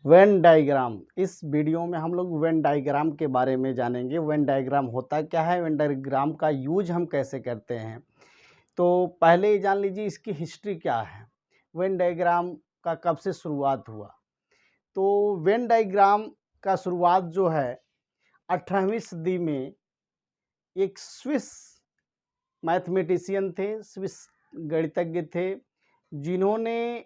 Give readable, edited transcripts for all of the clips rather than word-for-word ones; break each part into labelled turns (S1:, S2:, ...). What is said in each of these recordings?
S1: Venn diagram. इस video में हम लोग वेन डायग्राम के बारे में जानेंगे। वेन डायग्राम होता क्या है, वेन डायग्राम का यूज हम कैसे करते हैं। तो पहले ही जान लीजिए इसकी हिस्ट्री क्या है, वेन डायग्राम का कब से शुरुआत हुआ। तो वेन डायग्राम का शुरुआत जो है 18वीं सदी में एक स्विस मैथमेटिशियन थे, स्विस गणितज्ञ थे, जिन्होंने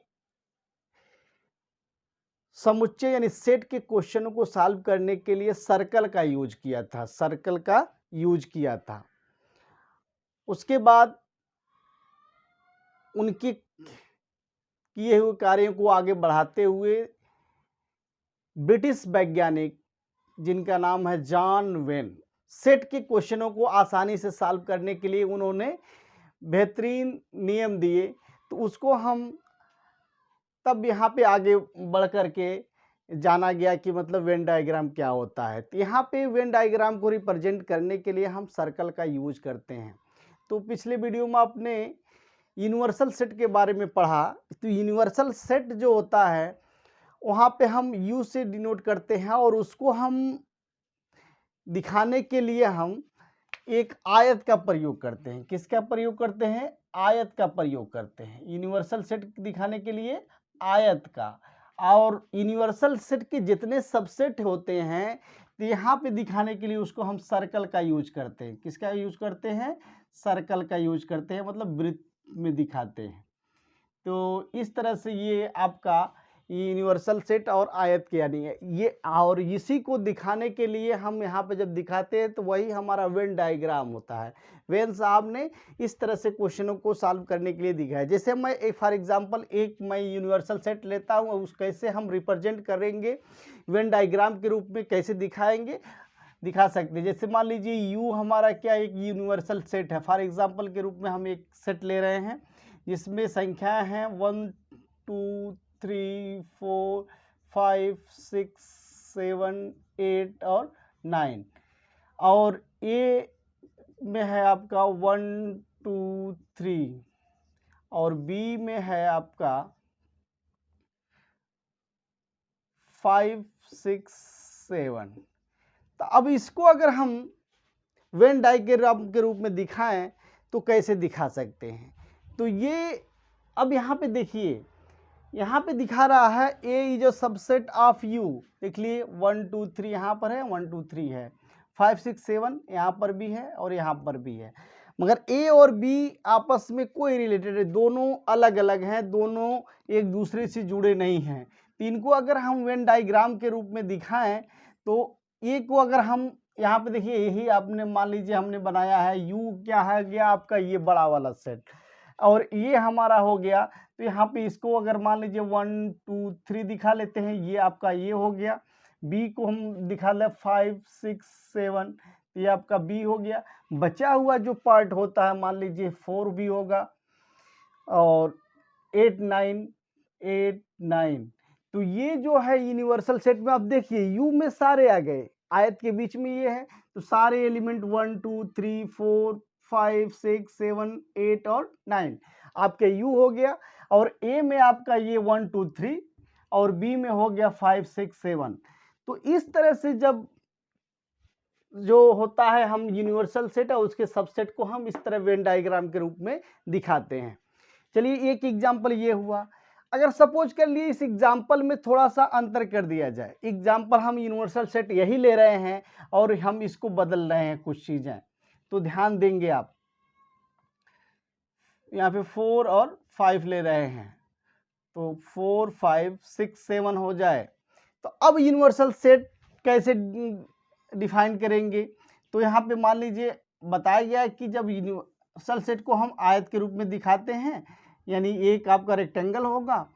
S1: समुच्चय यानी सेट के क्वेश्चनों को सॉल्व करने के लिए सर्कल का यूज किया था, सर्कल का यूज किया था। उसके बाद उनके किए हुए कार्यों को आगे बढ़ाते हुए ब्रिटिश वैज्ञानिक जिनका नाम है जॉन वेन, सेट के क्वेश्चनों को आसानी से सॉल्व करने के लिए उन्होंने बेहतरीन नियम दिए। तो उसको हम तब यहाँ पे आगे बढ़ कर के जाना गया कि मतलब वेन डायग्राम क्या होता है। तो यहाँ पे वेन डायग्राम को रिप्रेजेंट करने के लिए हम सर्कल का यूज करते हैं। तो पिछले वीडियो में आपने यूनिवर्सल सेट के बारे में पढ़ा। तो यूनिवर्सल सेट जो होता है वहाँ पे हम यू से डिनोट करते हैं और उसको हम दिखाने के लिए हम एक आयत का प्रयोग करते हैं। किसका प्रयोग करते हैं? आयत का प्रयोग करते हैं। यूनिवर्सल सेट दिखाने के लिए आयत का। और यूनिवर्सल सेट के जितने सबसेट होते हैं तो यहाँ पे दिखाने के लिए उसको हम सर्कल का यूज करते हैं। किसका यूज करते हैं? सर्कल का यूज करते हैं, मतलब वृत्त में दिखाते हैं। तो इस तरह से ये आपका यूनिवर्सल सेट और आयत के यानी है ये, और इसी को दिखाने के लिए हम यहाँ पे जब दिखाते हैं तो वही हमारा वेन डायग्राम होता है। वेन साहब ने इस तरह से क्वेश्चनों को सॉल्व करने के लिए दिखाया। जैसे मैं एक फॉर एग्जांपल मैं यूनिवर्सल सेट लेता हूँ, उस कैसे हम रिप्रेजेंट करेंगे वेन डायग्राम के रूप में कैसे दिखा सकते हैं। जैसे मान लीजिए यू हमारा क्या एक यूनिवर्सल सेट है। फॉर एग्जाम्पल के रूप में हम एक सेट ले रहे हैं जिसमें संख्याएँ हैं 1 2 3 4 5 6 7 8 और 9, और ए में है आपका 1 2 3 और बी में है आपका 5 6 7। तो अब इसको अगर हम वेन डायग्राम के रूप में दिखाएं तो कैसे दिखा सकते हैं। तो ये अब यहाँ पे देखिए, यहाँ पे दिखा रहा है A is a subset of U. देख लिए 1 2 3 यहाँ पर है, 1 2 3 है, 5 6 7 यहाँ पर भी है और यहाँ पर भी है। मगर ए और बी आपस में कोई रिलेटेड है, दोनों अलग अलग हैं, दोनों एक दूसरे से जुड़े नहीं हैं। तो इनको अगर हम वेन डायग्राम के रूप में दिखाएं तो ए को अगर हम यहाँ पे देखिए, यही आपने मान लीजिए हमने बनाया है यू, क्या है गया आपका ये बड़ा वाला सेट, और ये हमारा हो गया। तो यहाँ पे इसको अगर मान लीजिए 1 2 3 दिखा लेते हैं, ये आपका ये हो गया। बी को हम दिखा ले 5 6 7, ये आपका बी हो गया। बचा हुआ जो पार्ट होता है मान लीजिए 4 भी होगा और 8 9। तो ये जो है यूनिवर्सल सेट में आप देखिए यू में सारे आ गए, आयत के बीच में ये है तो सारे एलिमेंट 1 2 3 4 5 6 7 8 और 9 आपके यू हो गया। और ए में आपका ये 1 2 3 और बी में हो गया 5 6 7। तो इस तरह से जब जो होता है हम यूनिवर्सल सेट और उसके सबसेट को हम इस तरह वेन डायग्राम के रूप में दिखाते हैं। चलिए एक एग्जाम्पल ये हुआ। अगर सपोज कर लिए इस एग्जाम्पल में थोड़ा सा अंतर कर दिया जाए, एग्जाम्पल हम यूनिवर्सल सेट यही ले रहे हैं और हम इसको बदल रहे हैं कुछ चीज़ें, तो ध्यान देंगे आप। यहाँ पे 4 और 5 ले रहे हैं तो 4 5 6 7 हो जाए। तो अब यूनिवर्सल सेट कैसे डिफाइन करेंगे? तो यहाँ पे मान लीजिए बताया गया है कि जब यूनिवर्सल सेट को हम आयत के रूप में दिखाते हैं, यानी एक आपका रेक्टेंगल होगा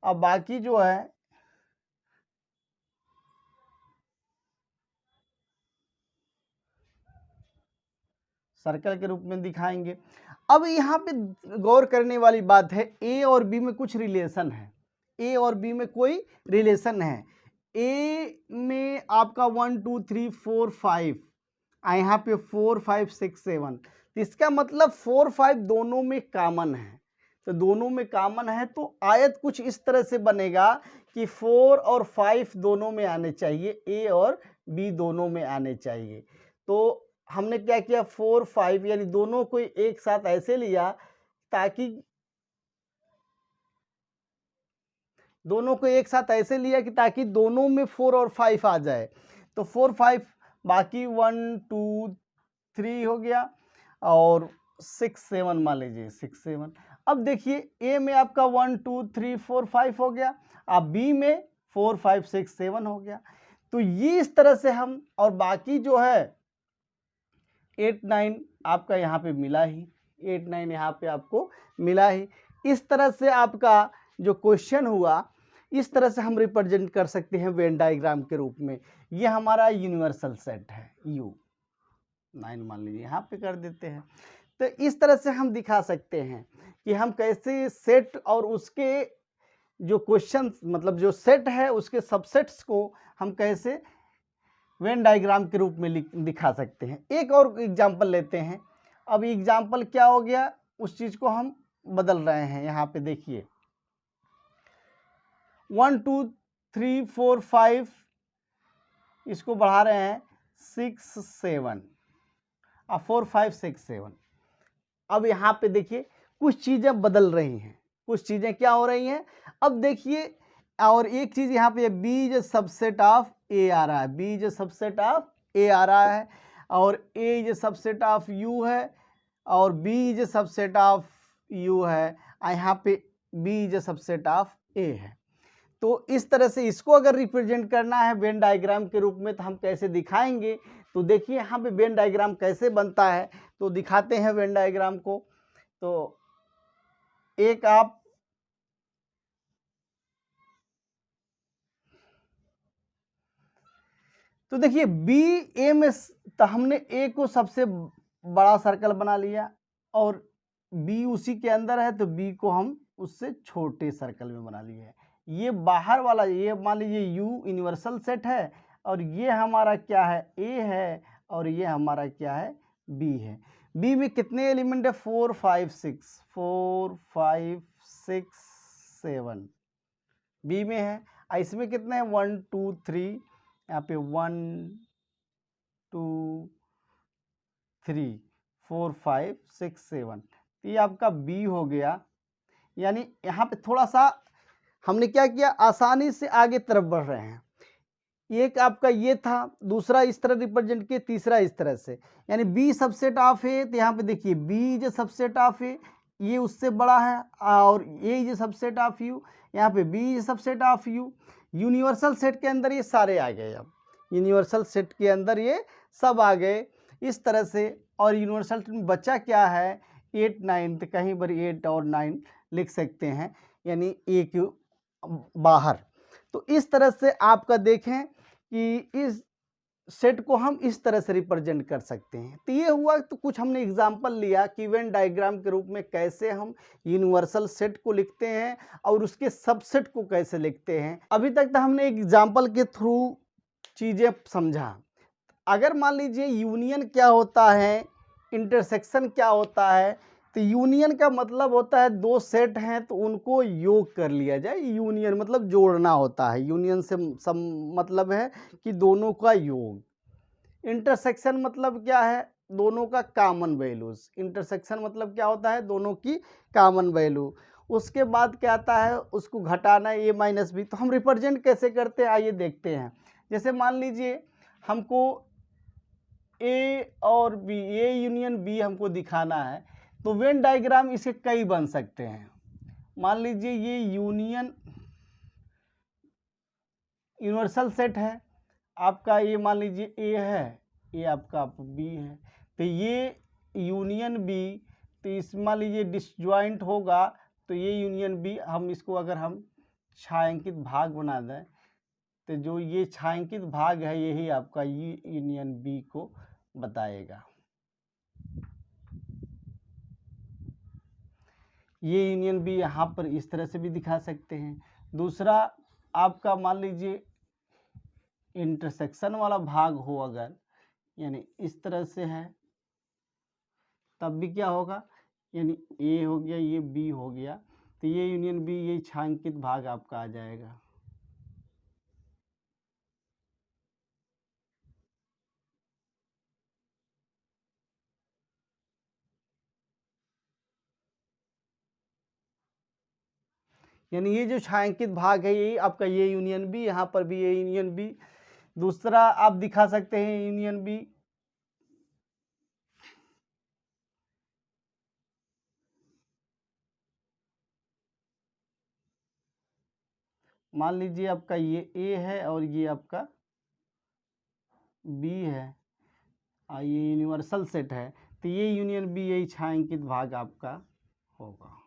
S1: और बाकी जो है सर्कल के रूप में दिखाएंगे। अब यहाँ पे गौर करने वाली बात है, ए और बी में कुछ रिलेशन है, ए और बी में कोई रिलेशन है। ए में आपका 1 2 3 4 5, यहाँ पे 4 5 6 7, इसका मतलब 4 5 दोनों में कॉमन है। तो दोनों में कॉमन है, तो आयत कुछ इस तरह से बनेगा कि 4 और 5 दोनों में आने चाहिए, ए और बी दोनों में आने चाहिए। तो हमने क्या किया, 4 5 यानी दोनों को एक साथ ऐसे लिया ताकि दोनों में 4 और 5 आ जाए। तो 4 5 बाकी 1 2 3 हो गया और 6 7 मान लीजिए 6 7। अब देखिए ए में आपका 1 2 3 4 5 हो गया, अब बी में 4 5 6 7 हो गया। तो ये इस तरह से हम, और बाकी जो है 8 9 आपका यहाँ पे मिला ही, 8 9 यहाँ पे आपको मिला ही। इस तरह से आपका जो क्वेश्चन हुआ, इस तरह से हम रिप्रेजेंट कर सकते हैं वेन डायग्राम के रूप में। ये हमारा यूनिवर्सल सेट है, यू 9 मान लीजिए यहाँ पे कर देते हैं। तो इस तरह से हम दिखा सकते हैं कि हम कैसे सेट और उसके जो क्वेश्चन मतलब जो सेट है उसके सबसेट्स को हम कैसे वेन डायग्राम के रूप में दिखा सकते हैं। एक और एग्जांपल लेते हैं। अब एग्जांपल क्या हो गया, उस चीज़ को हम बदल रहे हैं। यहाँ पे देखिए 1 2 3 4 5, इसको बढ़ा रहे हैं 6 7, अब 4 5 6 7। अब यहाँ पे देखिए कुछ चीज़ें बदल रही हैं, कुछ चीज़ें क्या हो रही हैं। अब देखिए, और एक चीज़ यहाँ पे B is subset of A आ रहा है, B is subset of A आ रहा है, और A is subset of U है, और B is subset of U है, यहाँ पे B is subset of A है। तो इस तरह से इसको अगर रिप्रेजेंट करना है वेन डायग्राम के रूप में तो हम कैसे दिखाएंगे। तो देखिए यहाँ पे वेन डायग्राम कैसे बनता है, तो दिखाते हैं वेन डायग्राम को। तो एक आप तो देखिए बी ए में, तो हमने ए को सबसे बड़ा सर्कल बना लिया और बी उसी के अंदर है, तो बी को हम उससे छोटे सर्कल में बना लिए है। ये बाहर वाला, ये मान लीजिए यू यूनिवर्सल सेट है, और ये हमारा क्या है, ए है, और ये हमारा क्या है, बी है। बी में कितने एलिमेंट है, 4 5 6, 4 5 6 7 बी में है। इसमें कितने हैं, 1 2 3, यहाँ पे 1 2 3 4 5 6 7, तो ये आपका बी हो गया। यानी यहाँ पे थोड़ा सा हमने क्या किया, आसानी से आगे तरफ बढ़ रहे हैं। एक आपका ये था, दूसरा इस तरह रिप्रेजेंट किया, तीसरा इस तरह से, यानी बी सबसेट ऑफ ए। तो यहाँ पे देखिए B is subset of A, ये उससे बड़ा है, और A is subset of U, यहाँ पे B is subset of U. Universal set के अंदर ये सारे आ गए। अब यूनिवर्सल सेट के अंदर ये सब आ गए इस तरह से। और यूनिवर्सल में बच्चा क्या है, 8 9, तो कहीं पर 8 और 9 लिख सकते हैं, यानी ए के बाहर। तो इस तरह से आपका देखें कि इस सेट को हम इस तरह से रिप्रेजेंट कर सकते हैं। तो ये हुआ, तो कुछ हमने एग्जांपल लिया कि वेन डायग्राम के रूप में कैसे हम यूनिवर्सल सेट को लिखते हैं और उसके सबसेट को कैसे लिखते हैं। अभी तक तो हमने एग्जांपल के थ्रू चीज़ें समझा। अगर मान लीजिए यूनियन क्या होता है, इंटरसेक्शन क्या होता है, तो यूनियन का मतलब होता है दो सेट हैं तो उनको योग कर लिया जाए। यूनियन मतलब जोड़ना होता है, यूनियन से मतलब है कि दोनों का योग। इंटरसेक्शन मतलब क्या है, दोनों का कॉमन वैल्यूज। इंटरसेक्शन मतलब क्या होता है, दोनों की कॉमन वैल्यू। उसके बाद क्या आता है, उसको घटाना, ए माइनस बी। तो हम रिप्रेजेंट कैसे करते हैं, आइए देखते हैं। जैसे मान लीजिए हमको ए और बी, ए यूनियन बी हमको दिखाना है, तो वेन डायग्राम इसके कई बन सकते हैं। मान लीजिए ये यूनिवर्सल सेट है आपका, ये मान लीजिए ए है, ये आपका बी है, तो ये यूनियन बी, तो इस मान लीजिए डिसजॉइंट होगा, तो ये यूनियन बी, हम इसको अगर हम छायांकित भाग बना दें, तो जो ये छायांकित भाग है यही आपका ये यूनियन बी को बताएगा। ये यूनियन बी यहाँ पर इस तरह से भी दिखा सकते हैं। दूसरा आपका मान लीजिए इंटरसेक्शन वाला भाग हो अगर, यानी इस तरह से है, तब भी क्या होगा, यानी ए हो गया, ये बी हो गया, तो ये यूनियन बी, ये छायांकित भाग आपका आ जाएगा। यानी ये जो छायांकित भाग है ये आपका ये यूनियन बी, यहाँ पर भी ये यूनियन बी। दूसरा आप दिखा सकते हैं यूनियन बी, मान लीजिए आपका ये ए है और ये आपका बी है, ये यूनिवर्सल सेट है, तो ये यूनियन बी यही छायांकित भाग आपका होगा।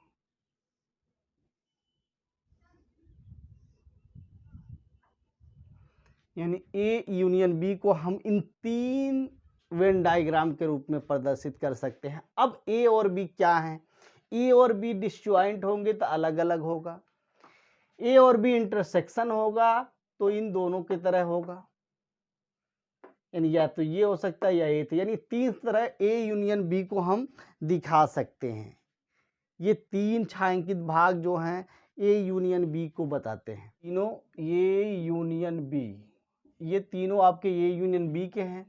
S1: यानी ए यूनियन बी को हम इन 3 वेन डायग्राम के रूप में प्रदर्शित कर सकते हैं। अब ए और बी क्या है? ए और बी डिसजॉइंट होंगे तो अलग अलग होगा, ए और बी इंटरसेक्शन होगा तो इन दोनों की तरह होगा, यानी या तो ये हो सकता है या ये, तो यानी 3 तरह ए यूनियन बी को हम दिखा सकते हैं। ये 3 छायांकित भाग जो हैं ए यूनियन बी को बताते हैं। तीनों ये यूनियन बी, ये तीनों आपके ए यूनियन बी के हैं।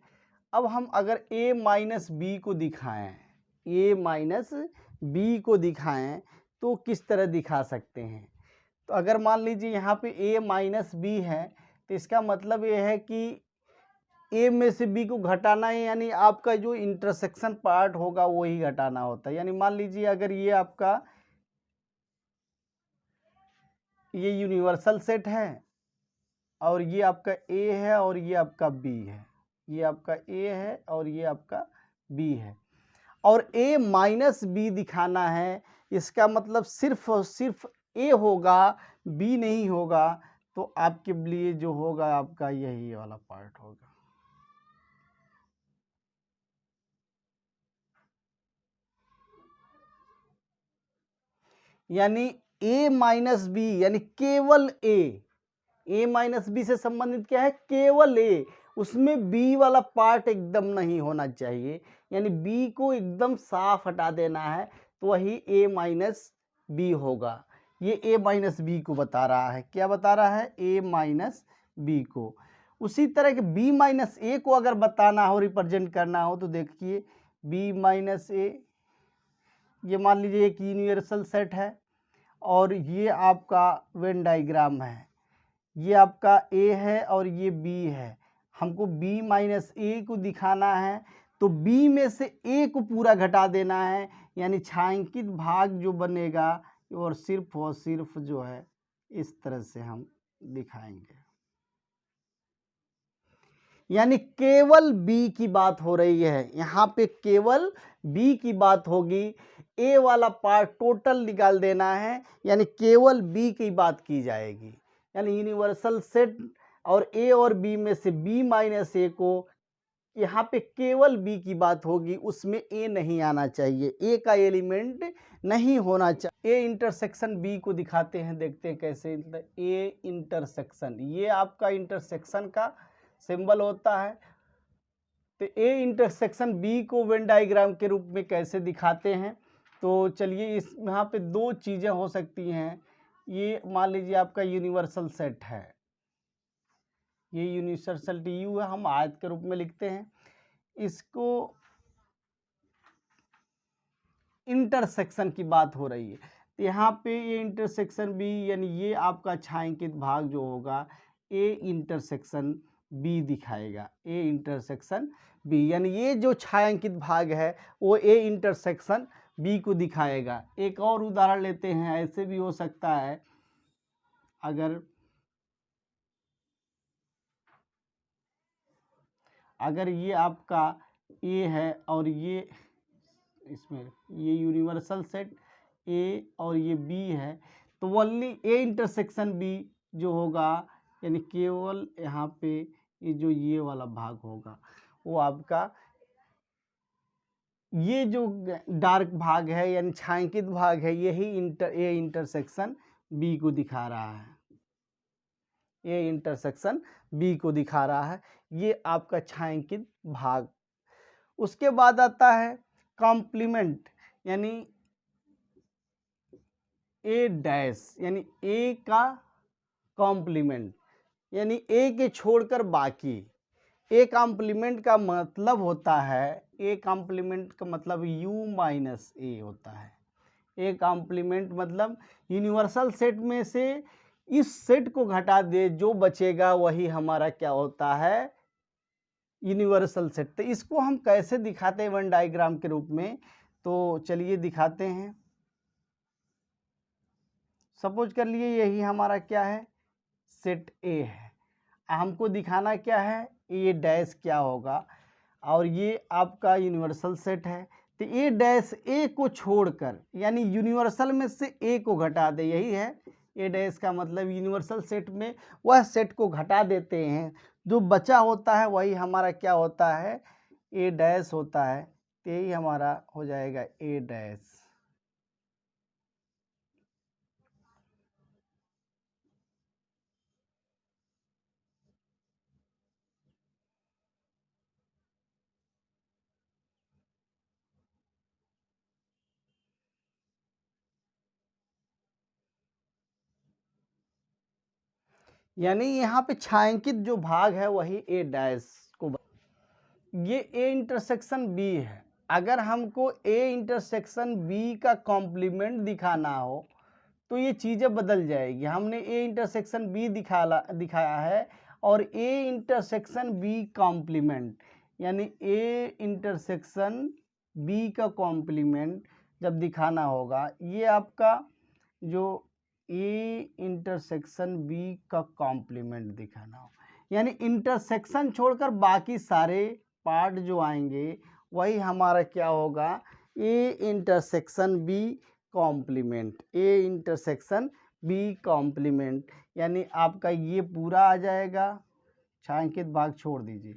S1: अब हम अगर ए माइनस बी को दिखाएं, ए माइनस बी को दिखाएं तो किस तरह दिखा सकते हैं? तो अगर मान लीजिए यहाँ पे ए माइनस बी है, तो इसका मतलब ये है कि ए में से बी को घटाना है, यानी आपका जो इंटरसेक्शन पार्ट होगा वही घटाना होता है। यानी मान लीजिए अगर ये आपका ये यूनिवर्सल सेट है और ये आपका ए है और ये आपका बी है, ये आपका ए है और ये आपका बी है, और ए माइनस बी दिखाना है, इसका मतलब सिर्फ और सिर्फ ए होगा, बी नहीं होगा, तो आपके लिए जो होगा आपका यही वाला पार्ट होगा। यानी ए माइनस बी यानी केवल ए माइनस बी से संबंधित क्या है? केवल ए, उसमें बी वाला पार्ट एकदम नहीं होना चाहिए, यानी बी को एकदम साफ हटा देना है, तो वही ए माइनस बी होगा। ये ए माइनस बी को बता रहा है, क्या बता रहा है? ए माइनस बी को। उसी तरह के बी माइनस ए को अगर बताना हो, रिप्रेजेंट करना हो, तो देखिए बी माइनस ए, ये मान लीजिए एक यूनिवर्सल सेट है और ये आपका वेन डायग्राम है, ये आपका ए है और ये बी है, हमको बी माइनस ए को दिखाना है, तो बी में से ए को पूरा घटा देना है, यानी छायांकित भाग जो बनेगा और सिर्फ जो है इस तरह से हम दिखाएंगे। यानी केवल बी की बात हो रही है, यहाँ पे केवल बी की बात होगी, ए वाला पार्ट टोटल निकाल देना है, यानी केवल बी की बात की जाएगी। यानी यूनिवर्सल सेट और ए और बी में से बी माइनस ए को, यहाँ पे केवल बी की बात होगी, उसमें ए नहीं आना चाहिए, ए का एलिमेंट नहीं होना चाहिए। ए इंटरसेक्शन बी को दिखाते हैं, देखते हैं कैसे। ए इंटरसेक्शन, ये आपका इंटरसेक्शन का सिंबल होता है, तो ए इंटरसेक्शन बी को वेन डायग्राम के रूप में कैसे दिखाते हैं? तो चलिए, इस यहाँ पे 2 चीज़ें हो सकती हैं। ये मान लीजिए आपका यूनिवर्सल सेट है, ये यूनिवर्सल यू है, हम आयत के रूप में लिखते हैं, इसको इंटरसेक्शन की बात हो रही है, तो यहाँ पे ये इंटरसेक्शन बी, यानी ये आपका छायांकित भाग जो होगा ए इंटरसेक्शन बी दिखाएगा, ए इंटरसेक्शन बी, यानी ये जो छायांकित भाग है वो ए इंटरसेक्शन बी को दिखाएगा। एक और उदाहरण लेते हैं, ऐसे भी हो सकता है, अगर ये आपका ए है और ये इसमें ये यूनिवर्सल सेट ए और ये बी है, तो ओनली ए इंटरसेक्शन बी जो होगा, यानी केवल यहाँ पे ये वाला भाग होगा, वो आपका ये जो डार्क भाग है यानी छायांकित भाग है, यही ए इंटरसेक्शन बी को दिखा रहा है, ए इंटरसेक्शन बी को दिखा रहा है, ये आपका छायांकित भाग। उसके बाद आता है कॉम्प्लीमेंट, यानी ए डैश यानी ए का कॉम्प्लीमेंट, यानी ए के छोड़कर बाकी। ए कॉम्प्लीमेंट का मतलब होता है, ए कॉम्प्लीमेंट का मतलब यू माइनस ए होता है। ए कॉम्प्लीमेंट मतलब यूनिवर्सल सेट में से इस सेट को घटा दे, जो बचेगा वही हमारा क्या होता है, यूनिवर्सल सेट। तो इसको हम कैसे दिखाते हैं वन डायग्राम के रूप में, तो चलिए दिखाते हैं। सपोज कर लिए यही हमारा क्या है, सेट ए है। हमको दिखाना क्या है, ए डैश क्या होगा, और ये आपका यूनिवर्सल सेट है। तो ए डैश ए को छोड़कर, यानी यूनिवर्सल में से ए को घटा दे, यही है ए डैश का मतलब। यूनिवर्सल सेट में वह सेट को घटा देते हैं, जो बचा होता है वही हमारा क्या होता है, ए डैश होता है। तो यही हमारा हो जाएगा ए डैश। यानी यहाँ पे छायांकित जो भाग है वही ए डैश को, ये ए इंटरसेक्शन बी है। अगर हमको ए इंटरसेक्शन बी का कॉम्प्लीमेंट दिखाना हो तो ये चीज़ें बदल जाएगी। हमने ए इंटरसेक्शन बी दिखाया है, और ए इंटरसेक्शन बी कॉम्प्लीमेंट, यानी ए इंटरसेक्शन बी का कॉम्प्लीमेंट जब दिखाना होगा, ये आपका जो ए इंटरसेक्शन बी का कॉम्प्लीमेंट दिखाना हो, यानी इंटरसेक्शन छोड़कर बाकी सारे पार्ट जो आएंगे वही हमारा क्या होगा, A intersection B complement. A intersection B complement, यानी आपका ये पूरा आ जाएगा। छायांकित भाग छोड़ दीजिए,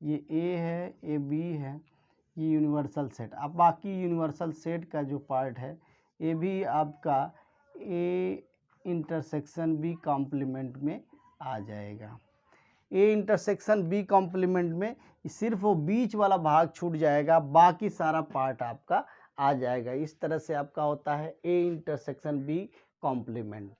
S1: ये ए है, ए बी है, ये यूनिवर्सल सेट। अब बाकी यूनिवर्सल सेट का जो पार्ट है ये भी आपका ए इंटरसेक्शन बी कॉम्प्लीमेंट में आ जाएगा। ए इंटरसेक्शन बी कॉम्प्लीमेंट में सिर्फ वो बीच वाला भाग छूट जाएगा, बाकी सारा पार्ट आपका आ जाएगा। इस तरह से आपका होता है ए इंटरसेक्शन बी कॉम्प्लीमेंट।